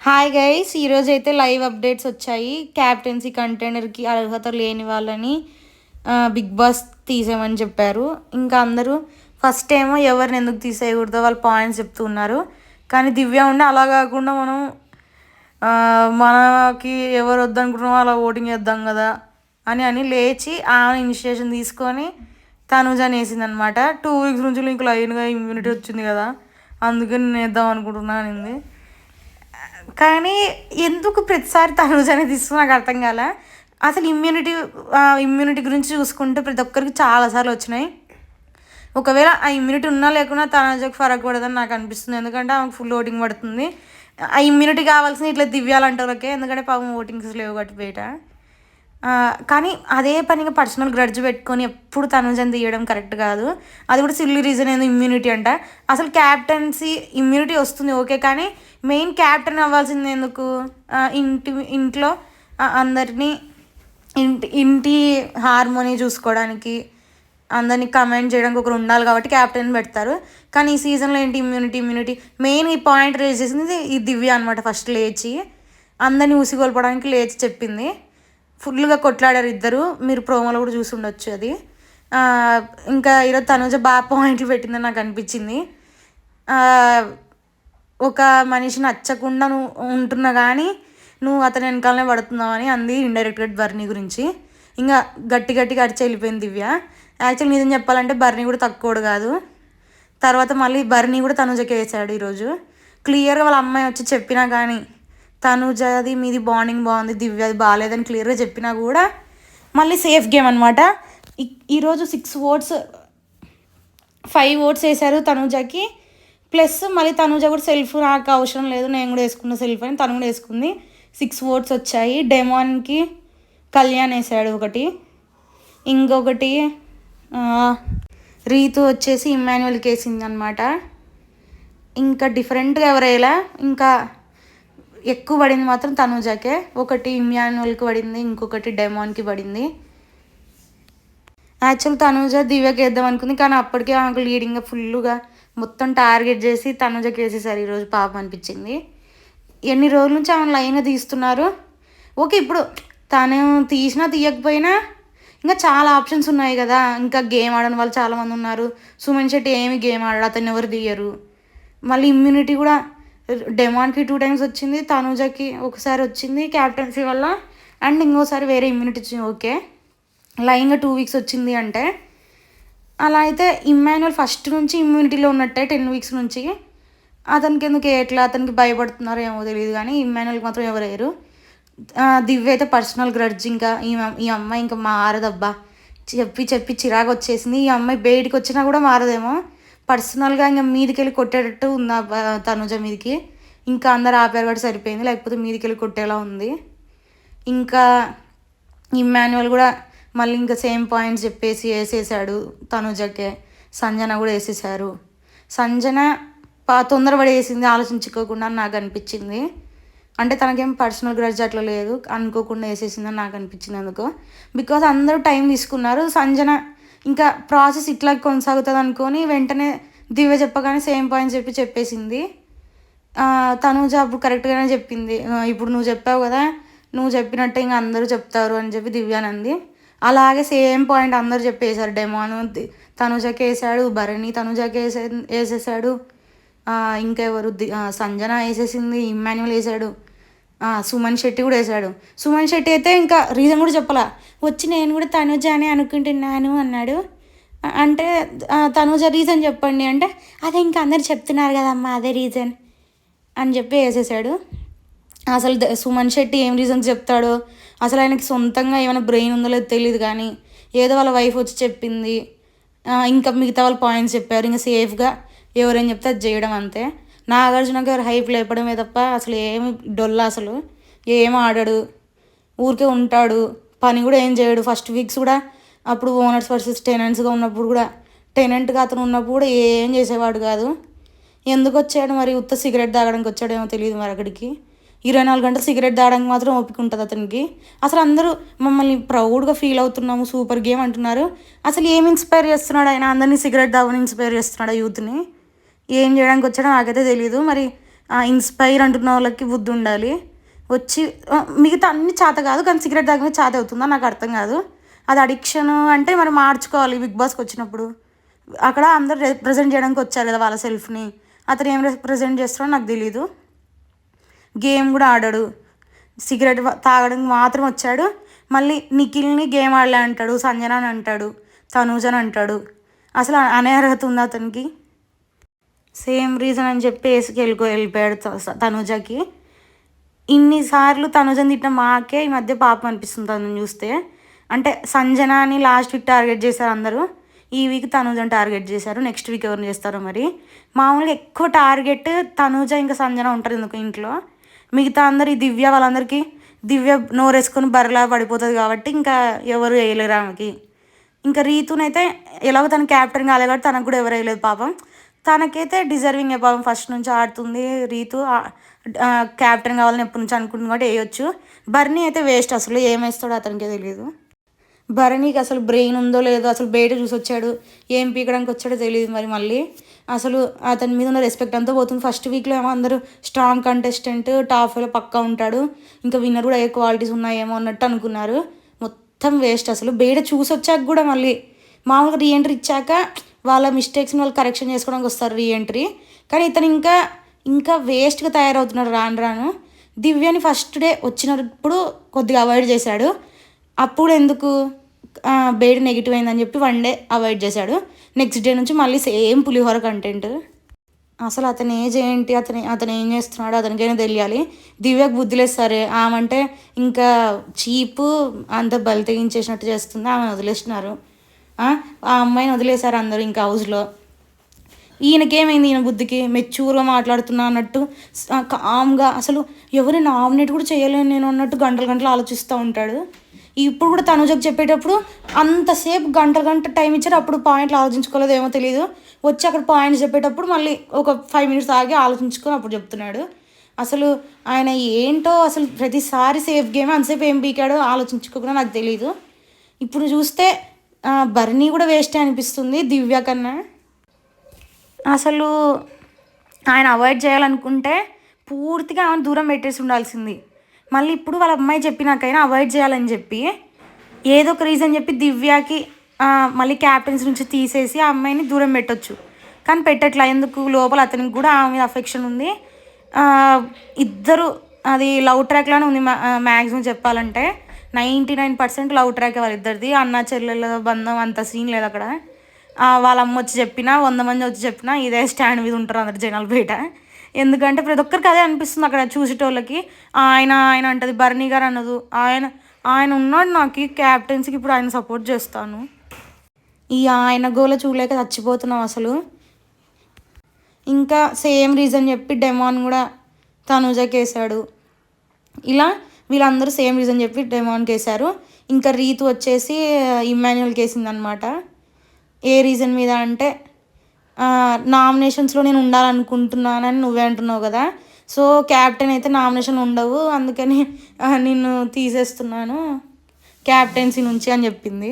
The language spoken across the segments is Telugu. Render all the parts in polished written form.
హాయ్ గైస్, ఈరోజు అయితే లైవ్ అప్డేట్స్ వచ్చాయి. క్యాప్టెన్సీ కంటైనర్కి అర్హత లేని వాళ్ళని బిగ్ బాస్ తీసేయమని చెప్పారు. ఇంకా అందరూ ఫస్ట్ ఏమో ఎవరిని ఎందుకు తీసేయకూడదో వాళ్ళు పాయింట్స్ చెప్తున్నారు. కానీ దివ్య ఉండి అలా కాకుండా మనకి ఎవరు వద్దనుకుంటున్నామో అలా ఓటింగ్ చేద్దాం కదా అని లేచి ఆమె ఇనిషియేషన్ తీసుకొని తనుజాని వేసిందనమాట. 2 వీక్స్ నుంచి ఇంక లైన్గా ఇమ్యూనిటీ వచ్చింది కదా, అందుకని నేను వేద్దాం అనుకుంటున్నాను అనింది. కానీ ఎందుకు ప్రతిసారి తనుజాని తీసుకుని నాకు అర్థం కాలే. అసలు ఇమ్యూనిటీ గురించి చూసుకుంటే ప్రతి ఒక్కరికి చాలాసార్లు వచ్చినాయి. ఒకవేళ ఆ ఇమ్యూనిటీ ఉన్నా లేకున్నా తనుజకి ఫరక్ పడదని నాకు అనిపిస్తుంది. ఎందుకంటే ఆమెకు ఫుల్ ఓటింగ్ పడుతుంది. ఆ ఇమ్యూనిటీ కావాల్సిన ఇట్లా దివ్యాలంటే వాళ్ళకే, ఎందుకంటే పాపం ఓటింగ్స్ లేవు కట్టి బయట. కానీ అదే పనిగా పర్సనల్ గ్రడ్జ్ పెట్టుకొని ఎప్పుడు తనుజని తీయడం కరెక్ట్ కాదు. అది కూడా సిల్లీ రీజన్ ఏందో ఇమ్యూనిటీ అంట. అసలు క్యాప్టెన్సీ ఇమ్యూనిటీ వస్తుంది ఓకే, కానీ మెయిన్ క్యాప్టెన్ అవ్వాల్సింది ఎందుకు? ఇంట్లో అందరినీ ఇంటి హార్మోనీ చూసుకోవడానికి, అందరినీ కమెంట్ చేయడానికి ఒకరు ఉండాలి కాబట్టి క్యాప్టెన్ పెడతారు. కానీ ఈ సీజన్లో ఏంటి ఇమ్యూనిటీ మెయిన్ ఈ పాయింట్ రేజ్ చేసింది ఈ దివ్య అనమాట. ఫస్ట్ లేచి అందరినీ ఊసిగొల్పడానికి లేచి చెప్పింది. ఫుల్గా కొట్లాడారు ఇద్దరు, మీరు ప్రోమోలో కూడా చూసి ఉండొచ్చు అది. ఇంకా ఈరోజు తనుజ బాగా పాయింట్లు పెట్టిందని నాకు అనిపించింది. ఒక మనిషి నచ్చకుండా నువ్వు ఉంటున్నా కానీ నువ్వు అతని వెనకాలనే పడుతున్నావు అని అంది ఇండైరెక్ట్గా బర్నీ గురించి. ఇంకా గట్టిగా అడిచి వెళ్ళిపోయింది దివ్య. యాక్చువల్లీ నిజం చెప్పాలంటే బర్నీ కూడా తక్కువడు కాదు. తర్వాత మళ్ళీ బర్నీ కూడా తనుజకి వేసాడు ఈరోజు. క్లియర్గా వాళ్ళ అమ్మాయి వచ్చి చెప్పినా కానీ తనుజది మీది బాండింగ్ బాగుంది, దివ్యది బాగాలేదని క్లియర్గా చెప్పినా కూడా మళ్ళీ సేఫ్ గేమ్ అనమాట. ఈరోజు 5 ఓట్స్ వేశారు తనుజకి. ప్లస్ మళ్ళీ తనుజ కూడా సెల్ఫ్ నాకు అవసరం లేదు, నేను కూడా వేసుకున్న సెల్ఫ్ అని తను కూడా వేసుకుంది. 6 ఓట్స్ వచ్చాయి. డెమాన్కి కళ్యాణ్ వేసాడు ఒకటి, ఇంకొకటి రీతు వచ్చేసి ఇమ్మాన్యువల్కి వేసింది అనమాట. ఇంకా డిఫరెంట్గా ఎవరైనా ఇంకా ఎక్కువ పడింది మాత్రం తనుజాకే. ఒకటి ఇమ్మాన్యువల్కి పడింది, ఇంకొకటి డెమాన్కి పడింది. యాక్చువల్ తనుజ దివ్యకి వేద్దాం అనుకుంది, కానీ అప్పటికే ఆమెకు లీడింగ్గా ఫుల్గా మొత్తం టార్గెట్ చేసి తనుజకి వేసేసారు ఈరోజు. పాపం అనిపించింది. ఎన్ని రోజుల నుంచి ఆమె లైన్గా తీస్తున్నారు. ఓకే, ఇప్పుడు తను తీసినా తీయకపోయినా ఇంకా చాలా ఆప్షన్స్ ఉన్నాయి కదా. ఇంకా గేమ్ ఆడని వాళ్ళు చాలామంది ఉన్నారు. సుమన్ శెట్టి ఏమి గేమ్ ఆడాడు, అతన్ని ఎవరు తీయరు. మళ్ళీ ఇమ్యూనిటీ కూడా డెమాన్కి 2 టైమ్స్ వచ్చింది, తనుజకి ఒకసారి వచ్చింది క్యాప్టెన్సీ వల్ల, అండ్ ఇంకోసారి వేరే ఇమ్యూనిటీ వచ్చింది. ఓకే, లైన్గా 2 వీక్స్ వచ్చింది అంటే అలా అయితే ఇమ్మాన్యువల్ ఫస్ట్ నుంచి ఇమ్యూనిటీలో ఉన్నట్టే 10 వీక్స్ నుంచి. అతనికి ఎందుకు ఎట్లా అతనికి భయపడుతున్నారో ఏమో తెలియదు, కానీ ఇమ్మాన్యువల్కి మాత్రం ఎవరు వేయరు. దివ్య అయితే పర్సనల్ గ్రడ్జ్, ఇంకా ఈ అమ్మాయి ఇంకా మారదబ్బా చెప్పి చిరాకు వచ్చేసింది. ఈ అమ్మాయి బయటికి వచ్చినా కూడా మారదేమో, పర్సనల్గా ఇంకా మీదికి వెళ్ళి కొట్టేటట్టు ఉంది తనుజ మీదికి. ఇంకా అందరు ఆపేరు కూడా సరిపోయింది, లేకపోతే మీదికి వెళ్ళి కొట్టేలా ఉంది. ఇంకా ఇమ్మాన్యువల్ కూడా మళ్ళీ ఇంకా సేమ్ పాయింట్స్ చెప్పేసి వేసేసాడు తనుజకే. సంజన కూడా వేసేసారు. సంజన తొందరపడి వేసింది, ఆలోచించుకోకుండా నాకు అనిపించింది. అంటే తనకేం పర్సనల్ గ్రడ్జ్ అట్లా లేదు, అనుకోకుండా వేసేసిందని నాకు అనిపించింది ఎందుకో. బికాజ్ అందరూ టైం తీసుకున్నారు. సంజన ఇంకా ప్రాసెస్ ఇట్లా కొనసాగుతుంది అనుకొని వెంటనే దివ్య చెప్పగానే సేమ్ పాయింట్స్ చెప్పేసింది. తనుజ అప్పుడు కరెక్ట్గానే చెప్పింది, ఇప్పుడు నువ్వు చెప్పావు కదా, నువ్వు చెప్పినట్టే ఇంకా అందరూ చెప్తారు అని చెప్పి దివ్యానంది. అలాగే సేమ్ పాయింట్ అందరూ చెప్పేశారు. డెమాను తనుజకి వేసాడు, భరణి తనుజకి వేసేసాడు, ఇంకెవరు సంజన వేసేసింది, ఇమ్మాన్యువల్ వేసాడు, సుమన్ శెట్టి కూడా వేసాడు. సుమన్ శెట్టి అయితే ఇంకా రీజన్ కూడా చెప్పాల, వచ్చి నేను కూడా తనుజ అని అనుకుంటున్నాను అన్నాడు. అంటే తనుజ రీజన్ చెప్పండి అంటే, అదే ఇంకా అందరు చెప్తున్నారు కదమ్మా అదే రీజన్ అని చెప్పి వేసేసాడు. అసలు సుమన్ శెట్టి ఏం రీజన్స్ చెప్తాడో, అసలు ఆయనకి సొంతంగా ఏమైనా బ్రెయిన్ ఉందో లేదో తెలియదు, కానీ ఏదో వాళ్ళ వైఫ్ వచ్చి చెప్పింది, ఇంకా మిగతా వాళ్ళు పాయింట్స్ చెప్పారు, ఇంకా సేఫ్గా ఎవరేం చెప్తే అది చేయడం అంతే. నాగార్జునకి ఎవరు హైప్ లేపడమే తప్ప అసలు ఏమి డొల్ల, అసలు ఏం ఆడాడు, ఊరికే ఉంటాడు, పని కూడా ఏం చేయడు. ఫస్ట్ వీక్స్ కూడా అప్పుడు ఓనర్స్ వర్సెస్ టెనెంట్స్గా ఉన్నప్పుడు కూడా, టెనెంట్గా అతను ఉన్నప్పుడు కూడా ఏం చేసేవాడు కాదు. ఎందుకు వచ్చాడు మరి? ఉత్త సిగరెట్ తాగడానికి వచ్చాడేమో తెలియదు మరి. అక్కడికి 24 గంటలు సిగరెట్ తాగడానికి మాత్రం ఓపిక ఉంటుంది అతనికి. అసలు అందరూ మమ్మల్ని ప్రౌడ్గా ఫీల్ అవుతున్నాము, సూపర్ గేమ్ అంటున్నారు. అసలు ఏం ఇన్స్పైర్ చేస్తున్నాడు ఆయన? అందరినీ సిగరెట్ తాగని ఇన్స్పైర్ చేస్తున్నాడు యూత్ని. ఏం చేయడానికి వచ్చాడో నాకైతే తెలియదు. మరి ఇన్స్పైర్ అంటున్న వాళ్ళకి బుద్ధి ఉండాలి. వచ్చి మిగతా అన్ని చేత కాదు, కానీ సిగరెట్ తాగమే చేత అవుతుందా నాకు అర్థం కాదు. అది అడిక్షన్ అంటే మరి మార్చుకోవాలి. బిగ్ బాస్కి వచ్చినప్పుడు అక్కడ అందరు రిప్రజెంట్ చేయడానికి వచ్చారు కదా వాళ్ళ సెల్ఫ్ని. అతను ఏం రిప్రజెంట్ చేస్తాడో నాకు తెలీదు. గేమ్ కూడా ఆడాడు, సిగరెట్ తాగడానికి మాత్రం వచ్చాడు. మళ్ళీ నిఖిల్ని గేమ్ ఆడలే అంటాడు, సంజన అని అంటాడు, తనూజని అంటాడు. అసలు అనే అర్హత ఉంది అతనికి? సేమ్ రీజన్ అని చెప్పి వేసుకు వెళ్ళిపోయాడు తనూజకి. ఇన్నిసార్లు తనుజని తిట్టిన మాకే ఈ మధ్య పాపం అనిపిస్తుంది తను చూస్తే. అంటే సంజనాని లాస్ట్ వీక్ టార్గెట్ చేశారు అందరూ, ఈ వీక్ తనుజని టార్గెట్ చేశారు. నెక్స్ట్ వీక్ ఎవరిని చేస్తారో మరి. మామూలుగా ఎక్కువ టార్గెట్ తనుజ ఇంకా సంజన ఉంటారు ఎందుకు ఇంట్లో. మిగతా అందరు ఈ దివ్య వాళ్ళందరికీ, దివ్య నోరేసుకొని బర్రెలా పడిపోతుంది కాబట్టి ఇంకా ఎవరు వేయలేరు ఆమెకి. ఇంకా రీతునైతే ఎలాగో తన క్యాప్టెన్ కాలేదు కాబట్టి తనకు కూడా ఎవరు వేయలేదు పాపం. తనకైతే డిజర్వింగ్ పాపం, ఫస్ట్ నుంచి ఆడుతుంది రీతు, క్యాప్టెన్ కావాలని ఎప్పటి నుంచి అనుకుంటుంది కాబట్టి వేయొచ్చు. బర్నీ అయితే వేస్ట్, అసలు ఏమేస్తాడో అతనికే తెలియదు. భరణికి అసలు బ్రెయిన్ ఉందో లేదో, అసలు బయట చూసి వచ్చాడు, ఏం పీకడానికి వచ్చాడో తెలియదు. మరి మళ్ళీ అసలు అతని మీద ఉన్న రెస్పెక్ట్ అంతా పోతుంది. ఫస్ట్ వీక్లో ఏమో అందరూ స్ట్రాంగ్ కంటెస్టెంట్, టాప్ ఫైవ్లో పక్కా ఉంటాడు, ఇంకా విన్నర్ కూడా ఏ క్వాలిటీస్ ఉన్నాయేమో అన్నట్టు అనుకున్నారు. మొత్తం వేస్ట్. అసలు బయట చూసి వచ్చాక కూడా మళ్ళీ మామూలుగా రీఎంట్రీ ఇచ్చాక వాళ్ళ మిస్టేక్స్ని వాళ్ళు కరెక్షన్ చేసుకోవడానికి వస్తారు రీఎంట్రీ, కానీ ఇతను ఇంకా ఇంకా వేస్ట్గా తయారవుతున్నాడు రాను రాను. దివ్యని ఫస్ట్ డే వచ్చినప్పుడు కొద్దిగా అవాయిడ్ చేశాడు, అప్పుడు ఎందుకు బేడ్ నెగిటివ్ అయిందని చెప్పి 1 డే అవాయిడ్ చేశాడు. నెక్స్ట్ డే నుంచి మళ్ళీ సేమ్ పులిహోర కంటెంట్. అసలు అతని ఏజ్ ఏంటి, అతను ఏం చేస్తున్నాడో అతనికైనా తెలియాలి. దివ్యకు బుద్ధిలేదు సరే, ఆమె ఇంకా చీపు అంత బలి తెగించేసినట్టు చేస్తుంది, ఆమెను వదిలేస్తున్నారు. ఆ అమ్మాయిని వదిలేశారు అందరూ ఇంకా హౌస్లో. ఈయనకేమైంది, ఈయన బుద్ధికి మెచ్యూర్గా మాట్లాడుతున్నా అన్నట్టు కామ్గా, అసలు ఎవరిని నామినేట్ కూడా చేయలేను నేను అన్నట్టు గంటలు గంటలు ఆలోచిస్తూ ఉంటాడు. ఇప్పుడు కూడా తనుజకు చెప్పేటప్పుడు అంతసేపు గంట టైం ఇచ్చారు, అప్పుడు పాయింట్లు ఆలోచించుకోలేదు ఏమో తెలియదు. వచ్చి అక్కడ పాయింట్స్ చెప్పేటప్పుడు మళ్ళీ ఒక 5 minutes ఆగి ఆలోచించుకొని అప్పుడు చెప్తున్నాడు. అసలు ఆయన ఏంటో, అసలు ప్రతిసారి సేఫ్ గేమ్ అంతసేపు ఏం పీకాడో ఆలోచించుకోకుండా నాకు తెలీదు. ఇప్పుడు చూస్తే బర్నీ కూడా వేస్టే అనిపిస్తుంది దివ్య కన్నా. అసలు ఆయన అవాయిడ్ చేయాలనుకుంటే పూర్తిగా ఆమెను దూరం పెట్టేసి ఉండాల్సింది. మళ్ళీ ఇప్పుడు వాళ్ళ అమ్మాయి చెప్పినాకైనా అవాయిడ్ చేయాలని చెప్పి ఏదో ఒక రీజన్ చెప్పి దివ్యకి మళ్ళీ క్యాప్టెన్స్ నుంచి తీసేసి ఆ అమ్మాయిని దూరం పెట్టొచ్చు, కానీ పెట్టట్లా. ఎందుకు, లోపల అతనికి కూడా ఆమె మీద అఫెక్షన్ ఉంది. ఇద్దరు అది లవ్ ట్రాక్లానే ఉంది మ్యాక్సిమం చెప్పాలంటే. 99% లవ్ ట్రాక్ వాళ్ళిద్దరిది. అన్న చెల్లెల బంధం అంత సీన్ లేదు అక్కడ. వాళ్ళ అమ్మ వచ్చి చెప్పినా 100 మంది వచ్చి చెప్పినా ఇదే స్టాండ్ మీద ఉంటారు అందరు జనాలు బయట. ఎందుకంటే ప్రతి ఒక్కరికి అదే అనిపిస్తుంది అక్కడ చూసేటోళ్ళకి. ఆయన ఆయన అంటది, భరణి గారు అన్నదు, ఆయన ఉన్నాడు నాకు క్యాప్టెన్సీకి, ఇప్పుడు ఆయన సపోర్ట్ చేస్తాను. ఈ ఆయన గోల చూడలేక చచ్చిపోతున్నాం అసలు. ఇంకా సేమ్ రీజన్ చెప్పి డెమాన్ కూడా తనూజకి వేశాడు. ఇలా వీళ్ళందరూ సేమ్ రీజన్ చెప్పి డెమాన్కి వేశారు. ఇంకా రీతు వచ్చేసి ఇమ్మాన్యుయల్కి వేసిందనమాట. ఏ రీజన్ మీద అంటే నామినేషన్స్లో నేను ఉండాలనుకుంటున్నానని నువ్వే అంటున్నావు కదా, సో క్యాప్టెన్ అయితే నామినేషన్లు ఉండవు, అందుకని నిన్ను తీసేస్తున్నాను క్యాప్టెన్సీ నుంచి అని చెప్పింది.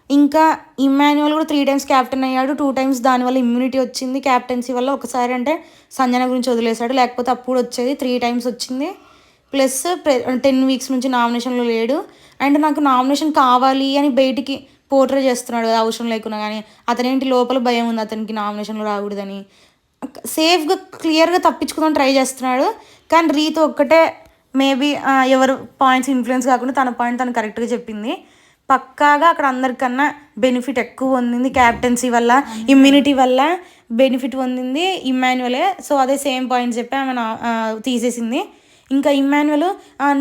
ఇంకా ఇమ్మాన్యుయల్ కూడా 3 times క్యాప్టెన్ అయ్యాడు, 2 times దానివల్ల ఇమ్యూనిటీ వచ్చింది క్యాప్టెన్సీ వల్ల. ఒకసారి అంటే సంజన గురించి వదిలేశాడు, లేకపోతే అప్పుడు వచ్చేది. 3 times వచ్చింది. ప్లస్ 10 weeks నుంచి నామినేషన్లో లేడు. అండ్ నాకు నామినేషన్ కావాలి అని బయటికి పోర్ట్రే చేస్తున్నాడు కదా అవసరం లేకున్నా, కానీ అతనేంటి లోపల భయం ఉంది అతనికి నామినేషన్లో రాకూడదని. సేఫ్గా క్లియర్గా తప్పించుకుందాం ట్రై చేస్తున్నాడు. కానీ రీతు ఒక్కటే మేబీ ఎవరు పాయింట్స్ ఇన్ఫ్లుయెన్స్ కాకుండా తన పాయింట్ తను కరెక్ట్గా చెప్పింది. పక్కాగా అక్కడ అందరికన్నా బెనిఫిట్ ఎక్కువ పొందింది క్యాప్టెన్సీ వల్ల, ఇమ్యూనిటీ వల్ల బెనిఫిట్ పొందింది ఇమ్మాన్యుయలే. సో అదే సేమ్ పాయింట్స్ చెప్పి ఆమె తీసేసింది. ఇంకా ఇమ్మాన్యుయల్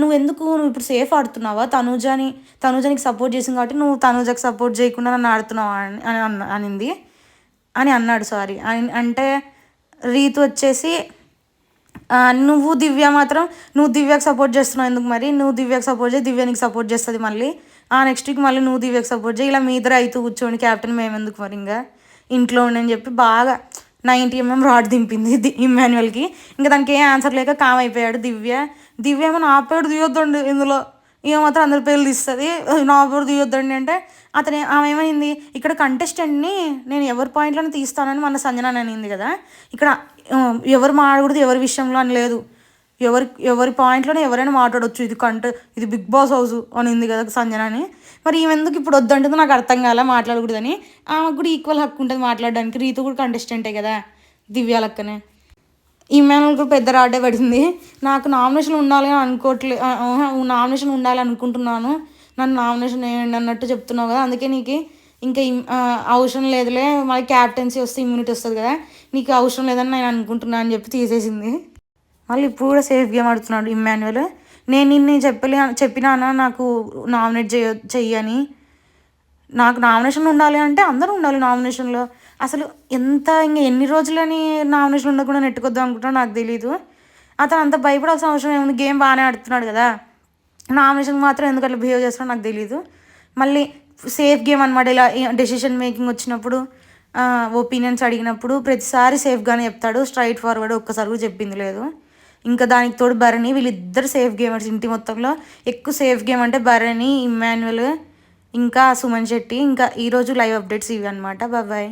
నువ్వు ఇప్పుడు సేఫ్ ఆడుతున్నావా, తనూజానికి సపోర్ట్ చేసింది కాబట్టి నువ్వు తనూజకి సపోర్ట్ చేయకుండా నన్ను ఆడుతున్నావా అని అన్నాడు. సారీ అంటే రీతు వచ్చేసి నువ్వు దివ్యకి సపోర్ట్ చేస్తున్నావు ఎందుకు, మరి నువ్వు దివ్యకి సపోర్ట్ చేయి, దివ్య నీకు సపోర్ట్ చేస్తుంది, మళ్ళీ నెక్స్ట్ వీక్ మళ్ళీ నువ్వు దివ్యకి సపోర్ట్ చేయి, ఇలా మీ ఇద్దరు అయితే కూర్చోండి క్యాప్టెన్ మేమెందుకు మరి ఇంకా ఇంట్లో ఉండని చెప్పి బాగా 90 mm రాడ్ దింపింది ఇమ్మాన్యుయల్కి. ఇంకా దానికి ఏం ఆన్సర్ లేక కామ్ అయిపోయాడు. దివ్య ఏమో ఆపాడు, దిగొద్దండి ఇందులో ఈమె మాత్రం అందరి పేర్లు తీస్తుంది, నా పేరు తీయొద్దండి అంటే ఆమె ఏమైంది, ఇక్కడ కంటెస్టెంట్ని నేను ఎవరి పాయింట్లను తీస్తానని మన సంజన అనింది కదా, ఇక్కడ ఎవరు మాట్లాడకూడదు ఎవరి విషయంలో అని లేదు, ఎవరి పాయింట్లోనే ఎవరైనా మాట్లాడవచ్చు, ఇది బిగ్ బాస్ హౌస్ అనింది కదా సంజన అని. మరి ఈమె ఎందుకు ఇప్పుడు వద్దంటుందో నాకు అర్థం కాల, మాట్లాడకూడదని. ఆమెకు కూడా ఈక్వల్ హక్కు ఉంటుంది మాట్లాడడానికి, రీతు కూడా కంటెస్టెంటే కదా దివ్య లెక్కనే. ఈమెను కూడా పెద్ద రాడే పడింది. నాకు నామినేషన్ ఉండాలి అని నామినేషన్ ఉండాలి అనుకుంటున్నాను, నన్ను నామినేషన్ వేయండి అన్నట్టు చెప్తున్నావు కదా, అందుకే నీకు ఇంకా అవసరం లేదులే, మళ్ళీ క్యాప్టెన్సీ వస్తే ఇమ్యూనిటీ వస్తుంది కదా, నీకు అవసరం లేదని నేను అనుకుంటున్నాను అని చెప్పి తీసేసింది. మళ్ళీ ఇప్పుడు కూడా సేఫ్ గేమ్ ఆడుతున్నాడు ఇమ్మాన్యువల్. నేను నిన్ను చెప్పినానా నాకు నామినేట్ చెయ్యని, నాకు నామినేషన్ ఉండాలి అంటే అందరూ ఉండాలి నామినేషన్లో. అసలు ఇంకా ఎన్ని రోజులని నామినేషన్ ఉండకుండా నెట్టుకొద్దాం అనుకుంటున్నా నాకు తెలీదు. అతను అంత భయపడాల్సిన అవసరం ఏముంది, గేమ్ బాగానే ఆడుతున్నాడు కదా, నామినేషన్ మాత్రం ఎందుకు అట్లా బిహేవ్ చేస్తున్నాడో నాకు తెలీదు. మళ్ళీ సేఫ్ గేమ్ అనమాట, ఇలా డెసిషన్ మేకింగ్ వచ్చినప్పుడు ఒపీనియన్స్ అడిగినప్పుడు ప్రతిసారి సేఫ్గానే చెప్తాడు, స్ట్రైట్ ఫార్వర్డ్, ఒక్కసారి కూడా చెప్పింది లేదు. ఇంకా దానికి తోడు భరణి, వీళ్ళిద్దరు సేఫ్ గేమర్స్ ఇంటి మొత్తంలో. ఎక్కువ సేఫ్ గేమ్ అంటే భరణి, ఇమ్మాన్యువల్, ఇంకా సుమన్ శెట్టి. ఇంకా ఈరోజు లైవ్ అప్డేట్స్ ఇవి అనమాట. బాయ్.